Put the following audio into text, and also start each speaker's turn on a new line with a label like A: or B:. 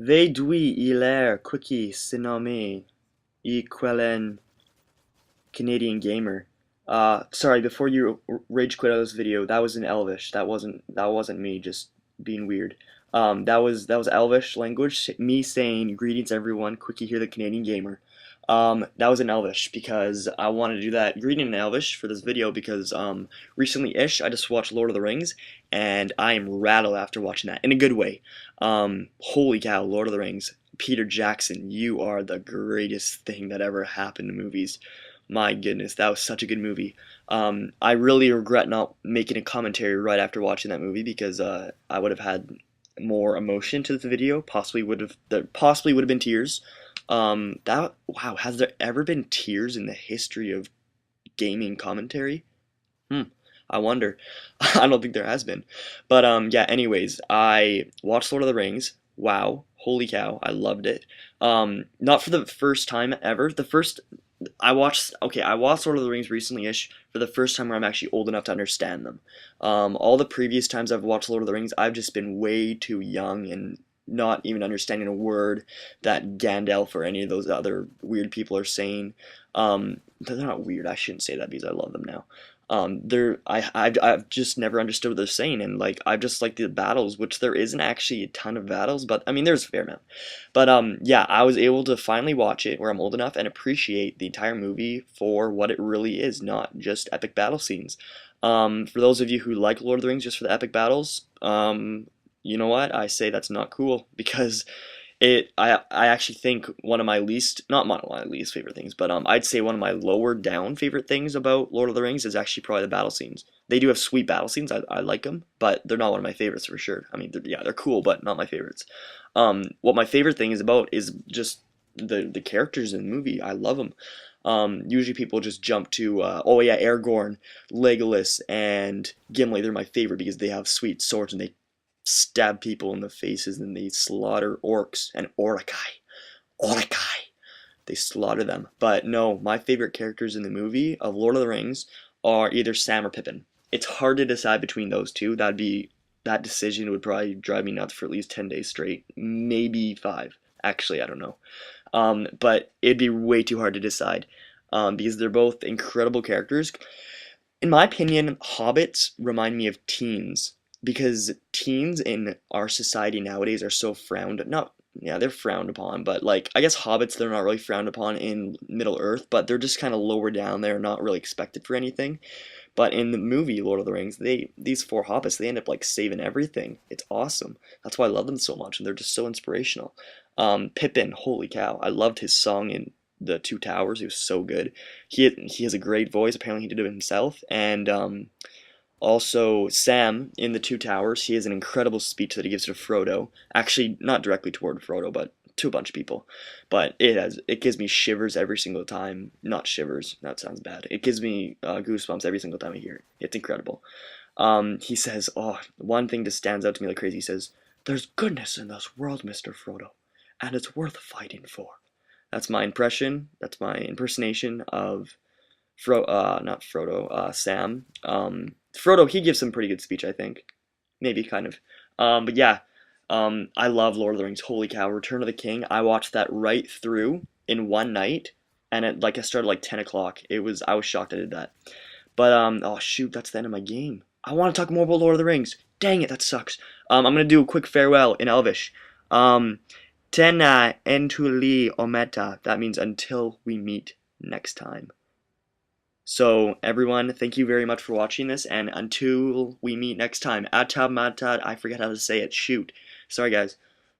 A: Vedui hilaire Kwicky se nomme Equellen Canadian Gamer. Sorry, before you rage quit out of this video, that was in Elvish. That wasn't me just being weird. That was Elvish language. Me saying greetings everyone, Quickie here, the Canadian Gamer. That was in Elvish because I wanted to do that greeting in Elvish for this video because recently-ish I just watched Lord of the Rings and I am rattled after watching that in a good way. Holy cow, Lord of the Rings. Peter Jackson, you are the greatest thing that ever happened to movies. My goodness, that was such a good movie. I really regret not making a commentary right after watching that movie because I would have had more emotion to the video. There possibly would have been tears. That wow, has there ever been tears in the history of gaming commentary? Hmm. I wonder. I don't think there has been. But yeah, anyways, I watched Lord of the Rings. Wow. Holy cow, I loved it. Not for the first time ever. I watched Lord of the Rings recently-ish for the first time where I'm actually old enough to understand them. All the previous times I've watched Lord of the Rings, I've just been way too young and not even understanding a word that Gandalf or any of those other weird people are saying. They're not weird. I shouldn't say that because I love them now. I've just never understood what they're saying, and like I've just like the battles, which there isn't actually a ton of battles, but I mean there's a fair amount. But yeah, I was able to finally watch it where I'm old enough and appreciate the entire movie for what it really is, not just epic battle scenes. For those of you who like Lord of the Rings just for the epic battles, you know what? I say that's not cool because I actually think one of my least not one of my least favorite things, but I'd say one of my lower down favorite things about Lord of the Rings is actually probably the battle scenes. They do have sweet battle scenes. I like them, but they're not one of my favorites for sure. I mean, yeah, they're cool, but not my favorites. What my favorite thing is about is just the characters in the movie. I love them. Usually people just jump to oh yeah, Aragorn, Legolas, and Gimli. They're my favorite because they have sweet swords and they stab people in the faces and they slaughter orcs and orakai. Orakai. They slaughter them. But no, my favorite characters in the movie of Lord of the Rings are either Sam or Pippin. It's hard to decide between those two. That decision would probably drive me nuts for at least 10 days straight, maybe 5. Actually, I don't know. But it'd be way too hard to decide because they're both incredible characters. In my opinion, hobbits remind me of teens because teens in our society nowadays are so frowned not yeah, they're frowned upon, but like I guess hobbits they're not really frowned upon in Middle Earth, but they're just kind of lower down there, not really expected for anything. But in the movie Lord of the Rings, these four hobbits they end up like saving everything. It's awesome. That's why I love them so much, and they're just so inspirational. Pippin, holy cow, I loved his song in the Two Towers. He was so good. He has a great voice. Apparently, he did it himself, and also, Sam in the Two Towers, he has an incredible speech that he gives to Frodo. Actually, not directly toward Frodo, but to a bunch of people. But it gives me shivers every single time. Not shivers, that sounds bad. It gives me goosebumps every single time I hear it. It's incredible. He says, oh, one thing just stands out to me like crazy. He says, "There's goodness in this world, Mr. Frodo, and it's worth fighting for." That's my impression. That's my impersonation of not Frodo, Sam. Frodo, he gives some pretty good speech, I think. Maybe, kind of. But yeah, I love Lord of the Rings. Holy cow, Return of the King. I watched that right through in one night, and it started like 10 o'clock. I was shocked I did that. But, oh shoot, that's the end of my game. I want to talk more about Lord of the Rings. Dang it, that sucks. I'm gonna do a quick farewell in Elvish. Tena entuli ometa. That means until we meet next time. So, everyone, thank you very much for watching this, and until we meet next time, atad matad, I forget how to say it, shoot. Sorry, guys.